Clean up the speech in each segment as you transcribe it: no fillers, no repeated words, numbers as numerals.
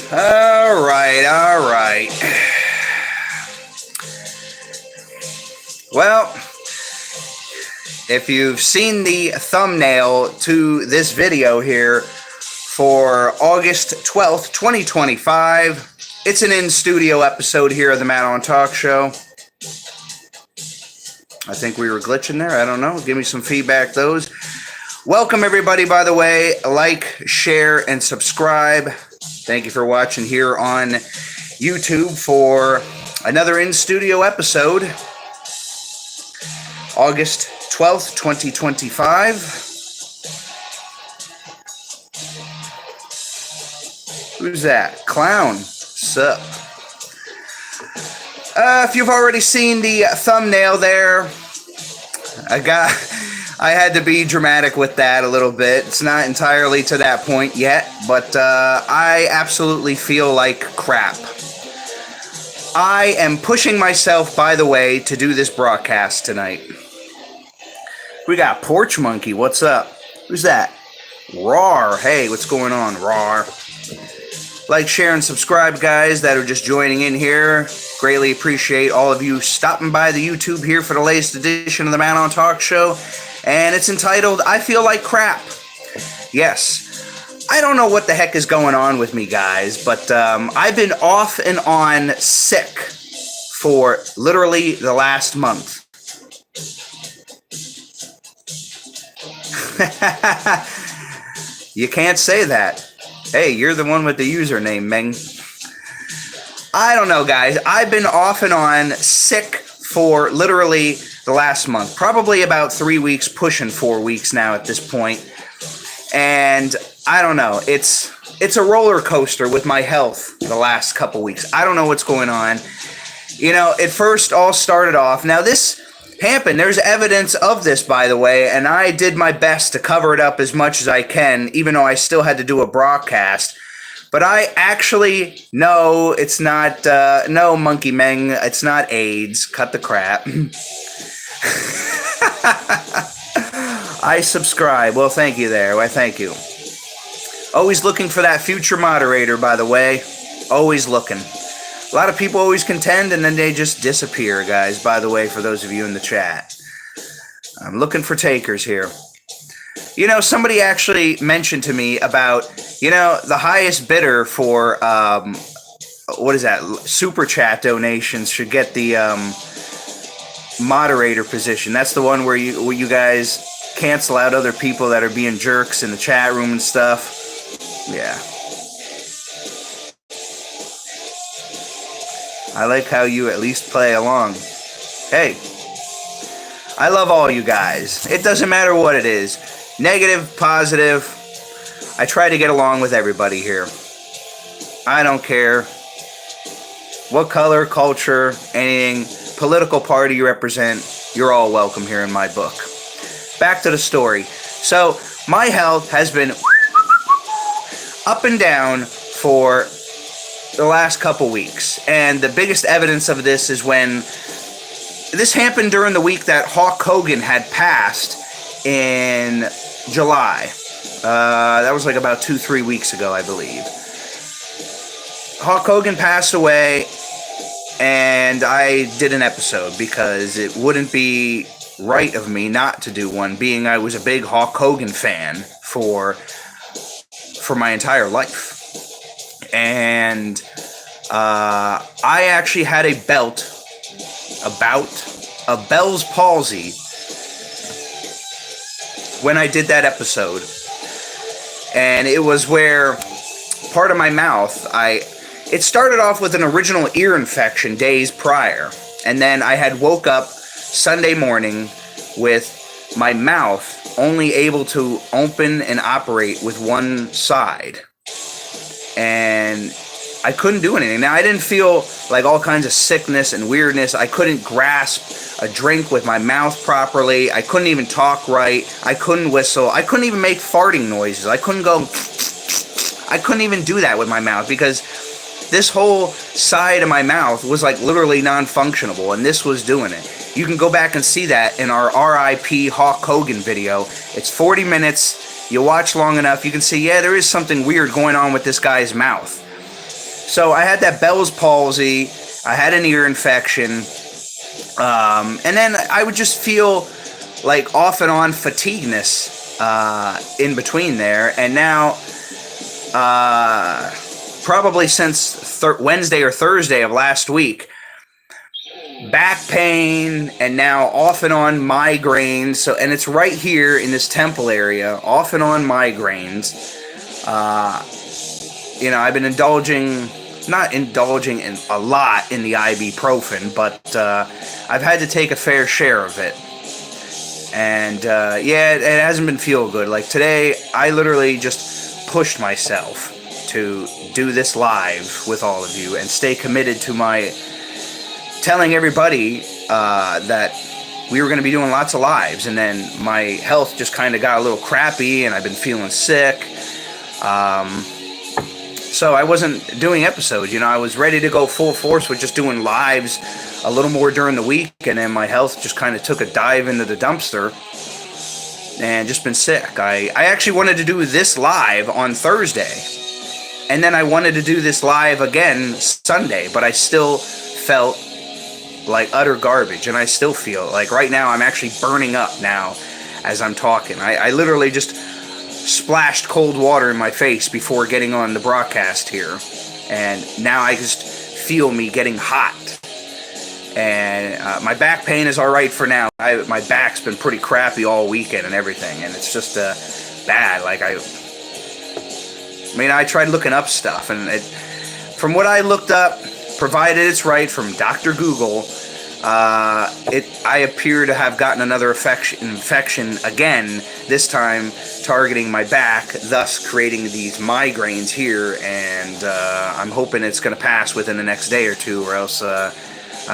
All right. Well, if you've seen the thumbnail to this video here for August 12th, 2025, it's an in-studio episode here of the Matt Ahn Talk Show. I think we were glitching there. I don't know. Give me some feedback, those. Welcome, everybody, by the way. Like, share, and subscribe. Thank you for watching here on YouTube for another in-studio episode. August 12th, 2025. Who's that? Clown. Sup? If you've already seen the thumbnail there, I had to be dramatic with that a little bit. It's not entirely to that point yet, but I absolutely feel like crap. I am pushing myself, by the way, to do this broadcast tonight. We got Porch Monkey. What's up? Who's that? Rawr. Hey, what's going on, Rawr? Like, share, and subscribe, guys, that are just joining in here. Greatly appreciate all of you stopping by the YouTube here for the latest edition of the Matt Ahn Talk Show. And it's entitled, I Feel Like Crap. Yes. I don't know what the heck is going on with me, guys, but I've been off and on sick for literally the last month. You can't say that. Hey, you're the one with the username, Meng. I don't know, guys. I've been off and on sick for literally the last month. Probably about 3 weeks, pushing 4 weeks now at this point. And I don't know. It's a roller coaster with my health the last couple weeks. I don't know what's going on. You know, it first all started off. Now, this happened. There's evidence of this, by the way, and I did my best to cover it up as much as I can, even though I still had to do a broadcast. But I actually know it's not, no, Monkey Meng, it's not AIDS. Cut the crap. I subscribe. Well, thank you there. Why, thank you. Always looking for that future moderator, by the way. Always looking. A lot of people always contend, and then they just disappear, guys, by the way, for those of you in the chat. I'm looking for takers here. You know, somebody actually mentioned to me about, you know, the highest bidder for, what is that, Super Chat donations should get the moderator position. That's the one where you guys cancel out other people that are being jerks in the chat room and stuff. Yeah. I like how you at least play along. Hey, I love all you guys. It doesn't matter what it is. Negative, positive. I try to get along with everybody here. I don't care what color, culture, anything, political party you represent. You're all welcome here in my book. Back to the story. So, my health has been up and down for the last couple weeks, and the biggest evidence of this is when this happened during the week that Hulk Hogan had passed in July. That was like about 2-3 weeks ago, I believe. Hulk Hogan passed away, and I did an episode because it wouldn't be right of me not to do one, being I was a big Hulk Hogan fan for my entire life. And I actually had a Bell's palsy when I did that episode. And it was where part of my mouth, it started off with an original ear infection days prior. And then I had woke up Sunday morning with my mouth only able to open and operate with one side. And I couldn't do anything. Now, I didn't feel like all kinds of sickness and weirdness. I couldn't grasp a drink with my mouth properly. I couldn't even talk right. I couldn't whistle. I couldn't even make farting noises. I couldn't go... I couldn't even do that with my mouth because this whole side of my mouth was like literally non-functionable, and this was doing it. You can go back and see that in our RIP Hulk Hogan video. It's 40 minutes. You watch long enough, you can see, yeah, there is something weird going on with this guy's mouth. So I had that Bell's palsy. I had an ear infection. And then I would just feel like off and on fatigueness in between there. And now, probably since Wednesday or Thursday of last week, back pain, and now off and on migraines. So, and it's right here in this temple area, off and on migraines. I've been not indulging in a lot in the ibuprofen, but I've had to take a fair share of it. And it hasn't been feel good. Like today, I literally just pushed myself to do this live with all of you and stay committed to my telling everybody that we were going to be doing lots of lives. And then my health just kind of got a little crappy, and I've been feeling sick. So I wasn't doing episodes. I was ready to go full force with just doing lives a little more during the week, and then my health just kind of took a dive into the dumpster and just been sick. I actually wanted to do this live on Thursday, and then I wanted to do this live again Sunday, but I still felt like utter garbage, and I still feel like right now I'm actually burning up now as I'm talking. I literally just splashed cold water in my face before getting on the broadcast here, and now I just feel me getting hot. And my back pain is all right for now. My back's been pretty crappy all weekend and everything, and it's just bad. Like I tried looking up stuff, and from what I looked up, provided it's right from Dr. Google, I appear to have gotten another infection again, this time targeting my back, thus creating these migraines here, and I'm hoping it's going to pass within the next day or two, or else, I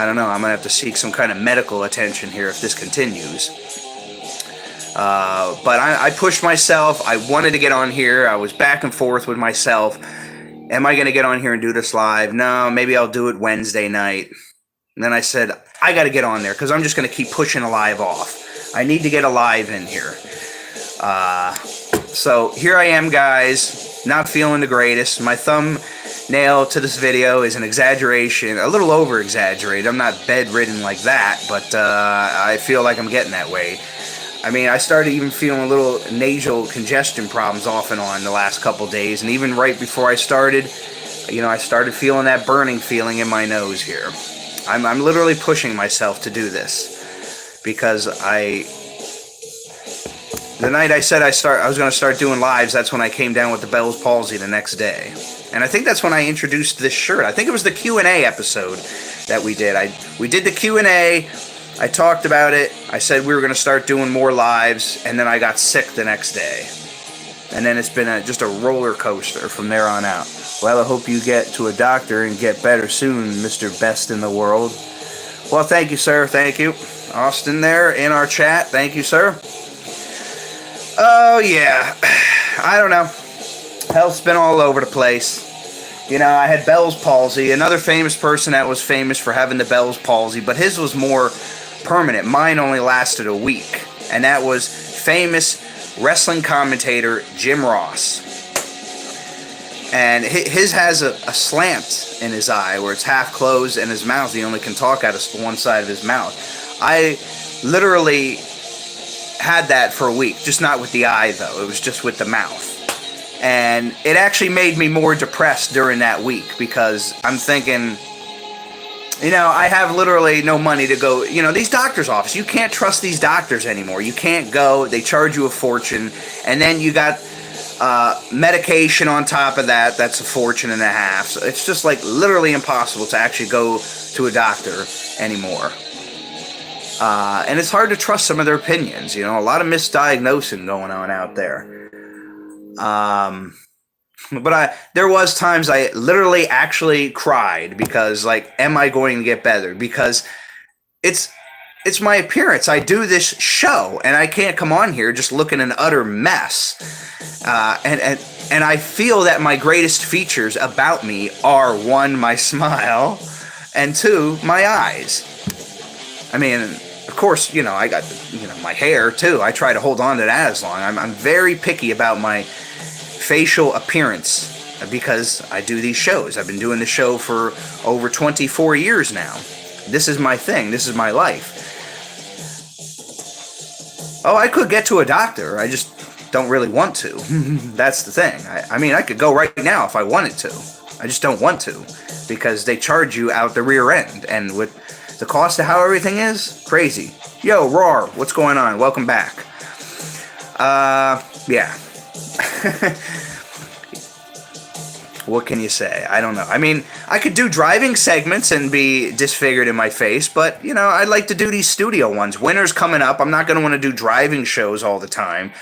don't know, I'm going to have to seek some kind of medical attention here if this continues. But I pushed myself. I wanted to get on here. I was back and forth with myself. Am I going to get on here and do this live? No, maybe I'll do it Wednesday night. And then I said, I got to get on there because I'm just going to keep pushing a live off. I need to get a live in here. So here I am, guys, not feeling the greatest. My thumbnail to this video is an exaggeration, a little over-exaggerated. I'm not bedridden like that, but I feel like I'm getting that way. I mean, I started even feeling a little nasal congestion problems off and on the last couple days, and even right before I started, I started feeling that burning feeling in my nose here. I'm literally pushing myself to do this because the night I said I was going to start doing lives, that's when I came down with the Bell's palsy the next day. And I think that's when I introduced this shirt. I think it was the Q&A episode that we did. We did the Q&A. I talked about it. I said we were going to start doing more lives, and then I got sick the next day. And then it's been just a roller coaster from there on out. Well, I hope you get to a doctor and get better soon, Mr. Best in the World. Well, thank you, sir. Thank you. Austin there in our chat. Thank you, sir. Oh, yeah. I don't know. Health's been all over the place. I had Bell's palsy. Another famous person that was famous for having the Bell's palsy, but his was more permanent. Mine only lasted a week. And that was famous wrestling commentator Jim Ross. And his has a slant in his eye where it's half closed, and his mouth, he only can talk out of one side of his mouth. I literally had that for a week, just not with the eye though. It was just with the mouth. And it actually made me more depressed during that week because I'm thinking, I have literally no money to go. These doctor's offices, you can't trust these doctors anymore. You can't go. They charge you a fortune. And then you got medication on top of that. That's a fortune and a half. So it's just like literally impossible to actually go to a doctor anymore. And it's hard to trust some of their opinions. A lot of misdiagnosing going on out there. But there was times I literally actually cried because, am I going to get better? Because it's my appearance. I do this show, and I can't come on here just looking an utter mess. And I feel that my greatest features about me are, one, my smile, and two, my eyes. I mean, of course, I got, my hair too. I try to hold on to that as long. I'm very picky about my facial appearance. because I do these shows. I've been doing the show for over 24 years now. This is my thing. This is my life. Oh, I could get to a doctor. I just don't really want to. That's the thing. I mean, I could go right now if I wanted to. I just don't want to because they charge you out the rear end. And with the cost of how everything is, crazy. Yo, Roar, what's going on? Welcome back. Yeah. What can you say? I don't know. I mean, I could do driving segments and be disfigured in my face, but, you know, I'd like to do these studio ones. Winter's coming up. I'm not going to want to do driving shows all the time.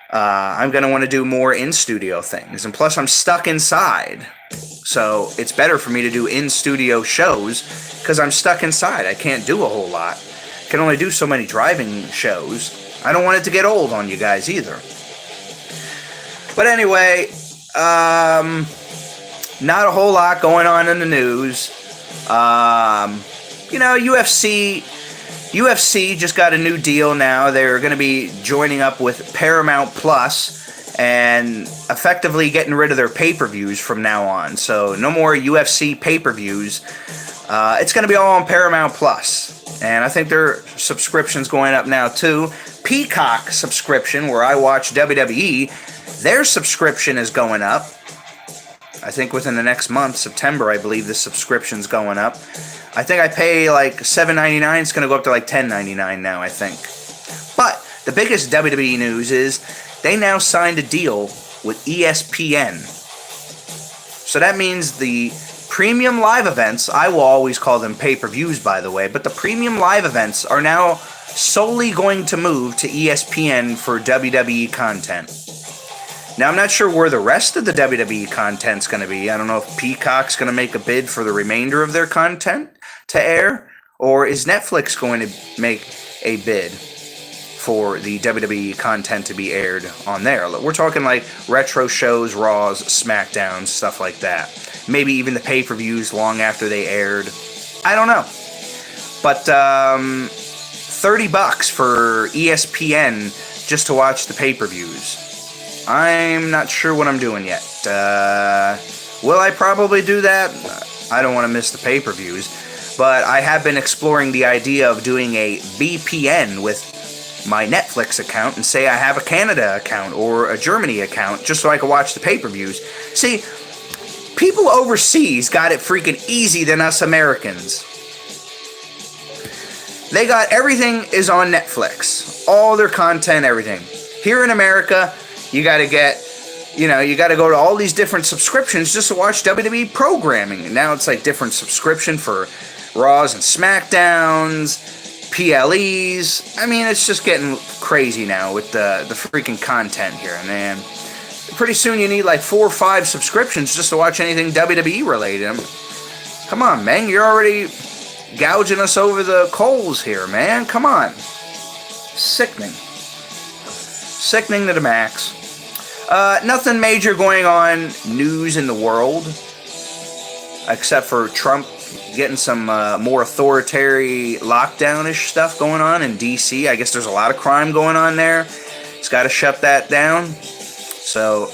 I'm going to want to do more in-studio things. And plus, I'm stuck inside. So it's better for me to do in-studio shows because I'm stuck inside. I can't do a whole lot. I can only do so many driving shows. I don't want it to get old on you guys either. But anyway, not a whole lot going on in the news. You know, UFC just got a new deal now. They're going to be joining up with Paramount Plus and effectively getting rid of their pay-per-views from now on. So no more UFC pay-per-views. It's going to be all on Paramount Plus. And I think their subscription's going up now too. Peacock subscription, where I watch WWE, their subscription is going up. I think within the next month, September, I believe the subscription's going up. I think I pay like $7.99. It's going to go up to like $10.99 now, I think. But the biggest WWE news is they now signed a deal with ESPN. So that means the premium live events, I will always call them pay-per-views, by the way, but the premium live events are now solely going to move to ESPN for WWE content. Now, I'm not sure where the rest of the WWE content's going to be. I don't know if Peacock's going to make a bid for the remainder of their content to air, or is Netflix going to make a bid for the WWE content to be aired on there. We're talking like retro shows, Raws, SmackDowns, stuff like that. Maybe even the pay-per-views long after they aired. I don't know. But $30 for ESPN just to watch the pay-per-views. I'm not sure what I'm doing yet. Will I probably do that? I don't want to miss the pay-per-views. But I have been exploring the idea of doing a VPN with my Netflix account and say I have a Canada account or a Germany account just so I can watch the pay-per-views. See, people overseas got it freaking easy than us Americans. They got everything is on Netflix. All their content, everything. Here in America, you got to you got to go to all these different subscriptions just to watch WWE programming. And now it's like different subscription for Raws and SmackDowns, PLEs. I mean, it's just getting crazy now with the freaking content here, man. Pretty soon you need like 4 or 5 subscriptions just to watch anything WWE related. Come on, man. You're already gouging us over the coals here, man. Come on. Sickening. Sickening to the max. Nothing major going on news in the world, except for Trump getting some more authoritarian lockdown-ish stuff going on in D.C. I guess there's a lot of crime going on there. He's got to shut that down. So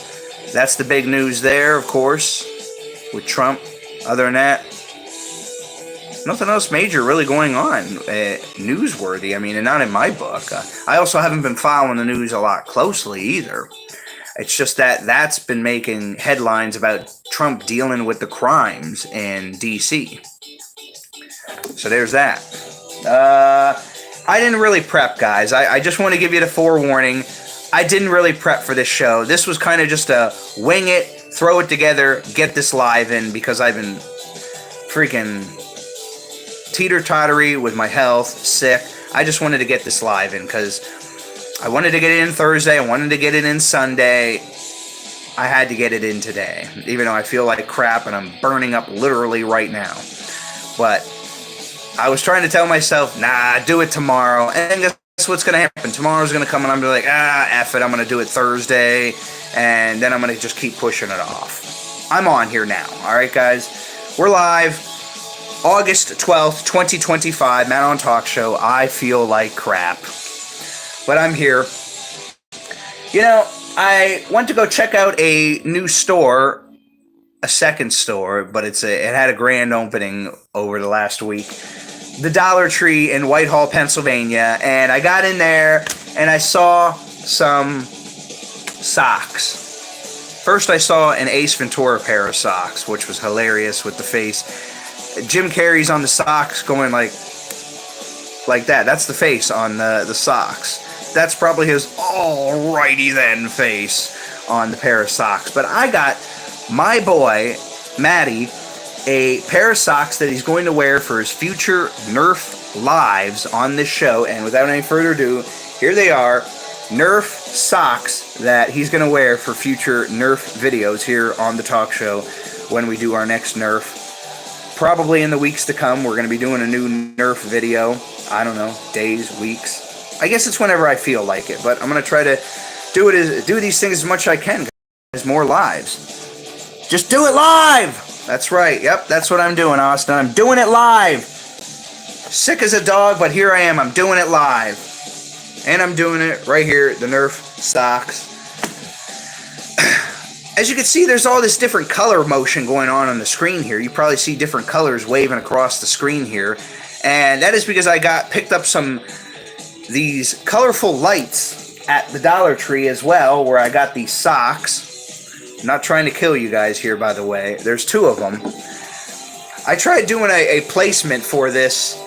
that's the big news there, of course, with Trump. Other than that, nothing else major really going on, newsworthy. I mean, and not in my book. I also haven't been following the news a lot closely either. It's just that that's been making headlines about Trump dealing with the crimes in D.C. So there's that. I didn't really prep, guys. I just want to give you the forewarning. I didn't really prep for this show. This was kind of just a wing it, throw it together, get this live in because I've been freaking teeter-tottery with my health, sick. I just wanted to get this live in because I wanted to get it in Thursday. I wanted to get it in Sunday. I had to get it in today, even though I feel like crap and I'm burning up literally right now. But I was trying to tell myself, nah, do it tomorrow. And guess what's going to happen? Tomorrow's going to come and I'm going to be like, F it, I'm going to do it Thursday. And then I'm going to just keep pushing it off. I'm on here now. All right, guys. We're live. August 12th, 2025, Matt Ahn Talk Show. I feel like crap. But I'm here. You know, I went to go check out a new store a second store, but it had a grand opening over the last week. The Dollar Tree in Whitehall, Pennsylvania, and I got in there and I saw some socks. First, I saw an Ace Ventura pair of socks, which was hilarious with the face. Jim Carrey's on the socks going like that. That's the face on the socks. That's probably his alrighty then face on the pair of socks. But I got my boy, Matty, a pair of socks that he's going to wear for his future Nerf lives on this show. And without any further ado, here they are. Nerf socks that he's going to wear for future Nerf videos here on the talk show when we do our next Nerf. Probably in the weeks to come, we're going to be doing a new Nerf video. I don't know, days, weeks. I guess it's whenever I feel like it, but I'm going to try to do these things as much as I can. There's more lives. Just do it live! That's right. Yep, that's what I'm doing, Austin. I'm doing it live. Sick as a dog, but here I am. I'm doing it live. And I'm doing it right here, the Nerf socks. As you can see, there's all this different color motion going on the screen here. You probably see different colors waving across the screen here. And that is because I picked up these colorful lights at the Dollar Tree as well, where I got these socks. I'm not trying to kill you guys here, by the way. There's two of them. I tried doing a placement for this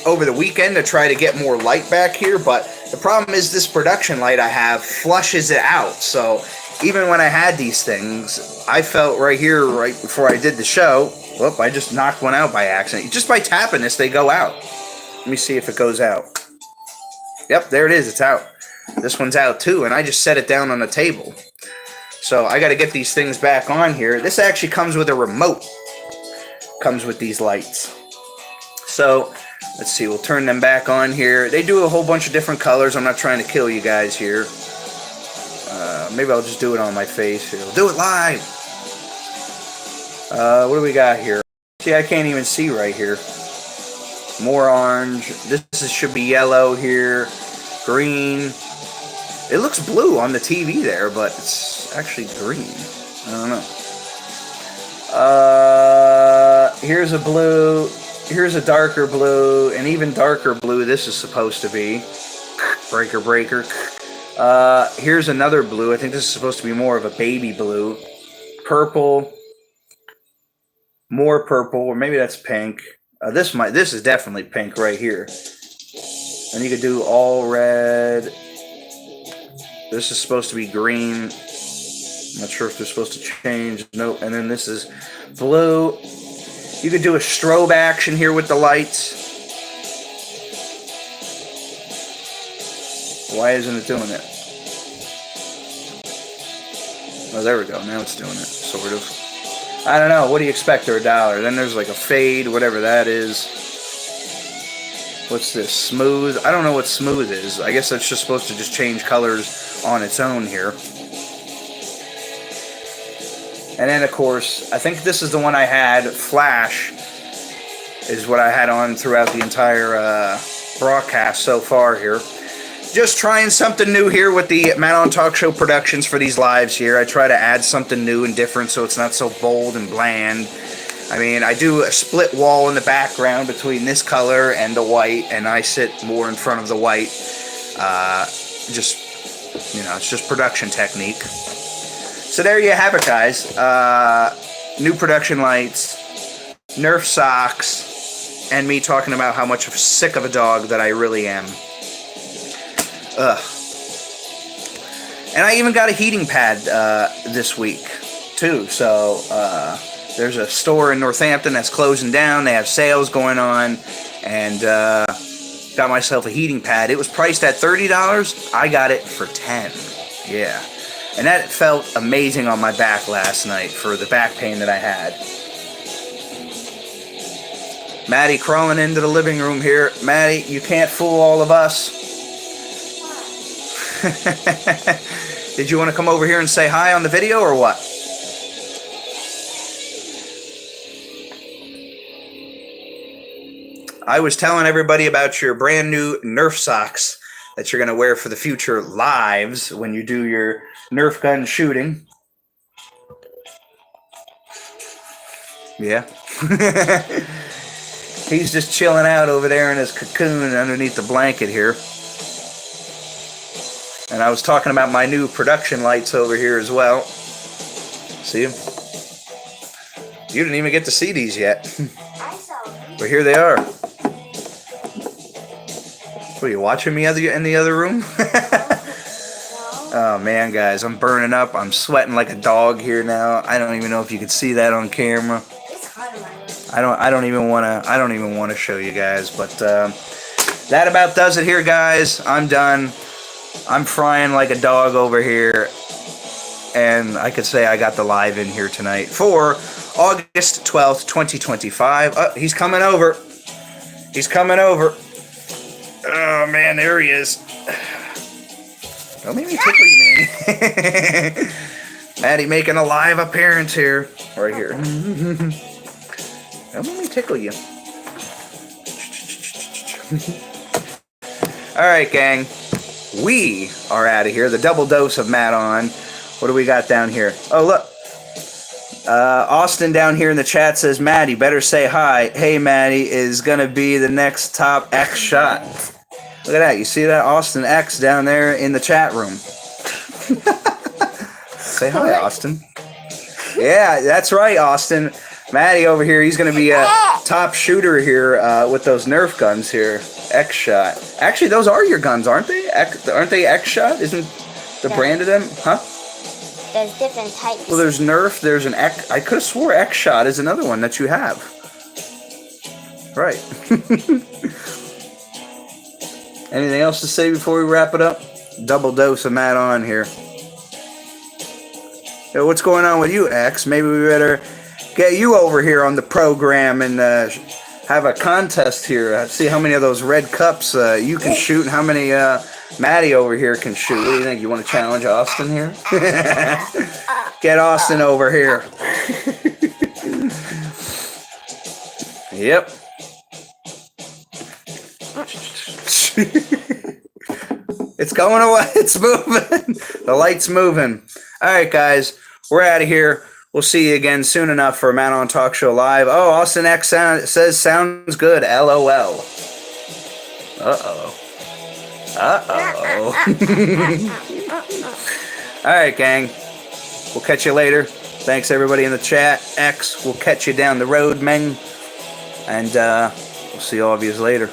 over the weekend to try to get more light back here, but the problem is this production light I have flushes it out. So even when I had these things, I felt right here, right before I did the show, whoop, I just knocked one out by accident. Just by tapping this, they go out. Let me see if it goes out. Yep, there it is. It's out. This one's out too, and I just set it down on the table. So I got to get these things back on here. This actually comes with a remote. Comes with these lights. So let's see, we'll turn them back on here. They do a whole bunch of different colors. I'm not trying to kill you guys here. Maybe I'll just do it on my face here. We'll do it live. What do we got here? See, I can't even see right here. More orange. This should be yellow here. Green. It looks blue on the TV there, but it's actually green. I don't know. Here's a blue. Here's a darker blue, and even darker blue this is supposed to be. Breaker. Here's another blue. I think this is supposed to be more of a baby blue. Purple. More purple, or maybe that's pink. This is definitely pink right here. And you could do all red. This is supposed to be green. I'm not sure if they're supposed to change. Nope. And then this is blue. You could do a strobe action here with the lights. Why isn't it doing it? Oh, there we go. Now it's doing it, sort of. I don't know. What do you expect for $1? Then there's like a fade, whatever that is. What's this? Smooth? I don't know what smooth is. I guess that's just supposed to just change colors on its own here. And then, of course, I think this is the one I had. Flash is what I had on throughout the entire broadcast so far here. Just trying something new here with the Matt Ahn Talk Show productions for these lives here. I try to add something new and different so it's not so bold and bland. I mean, I do a split wall in the background between this color and the white, and I sit more in front of the white. Just, you know, it's just production technique. So there you have it, guys. New production lights, Nerf socks, and me talking about how much of sick of a dog that I really am. Ugh. And I even got a heating pad this week, too. So there's a store in Northampton that's closing down. They have sales going on. And got myself a heating pad. It was priced at $30. I got it for $10. Yeah. And that felt amazing on my back last night for the back pain that I had. Maddie crawling into the living room here. Maddie, you can't fool all of us. Did you want to come over here and say hi on the video or what? I was telling everybody about your brand new Nerf socks that you're going to wear for the future lives when you do your Nerf gun shooting. Yeah. He's just chilling out over there in his cocoon underneath the blanket here. And I was talking about my new production lights over here as well. See them? You didn't even get to see these yet. I saw them. But here they are. What, are you watching me in the other room? Oh man, guys, I'm burning up. I'm sweating like a dog here now. I don't even know if you can see that on camera. It's hot in my room. I don't even want to show you guys, but that about does it here, guys. I'm done. I'm frying like a dog over here, and I could say I got the live in here tonight for August 12th, 2025. Oh, he's coming over. He's coming over. Oh man, there he is. Don't make me tickle you, man. Maddie making a live appearance here, right here. Don't let me tickle you. Alright, gang. We are out of here. The double dose of Matt Ahn. What do we got down here? Oh, look. Austin down here in the chat says, Maddie, better say hi. Hey, Maddie is going to be the next top X shot. Look at that. You see that? Austin X down there in the chat room. Say hi, Austin. Yeah, that's right, Austin. Maddie over here, he's going to be a top shooter here with those Nerf guns here. X shot. Actually, those are your guns, aren't they? Aren't they X shot? Isn't the brand of them? Huh? There's different types. Well, there's Nerf. There's an X. I could have swore X shot is another one that you have. Right. Anything else to say before we wrap it up? Double dose of Matt Ahn here. Yo, what's going on with you, X? Maybe we better get you over here on the program and have a contest here. See how many of those red cups you can shoot and how many Maddie over here can shoot. What do you think? You want to challenge Austin here? Get Austin over here. Yep. It's going away. It's moving. The light's moving. All right, guys. We're out of here. We'll see you again soon enough for Matt Ahn Talk Show Live. Oh, Austin X says sounds good. LOL. Uh-oh. Uh-oh. All right, gang. We'll catch you later. Thanks, everybody in the chat. X, we'll catch you down the road, Meng. And we'll see all of you later.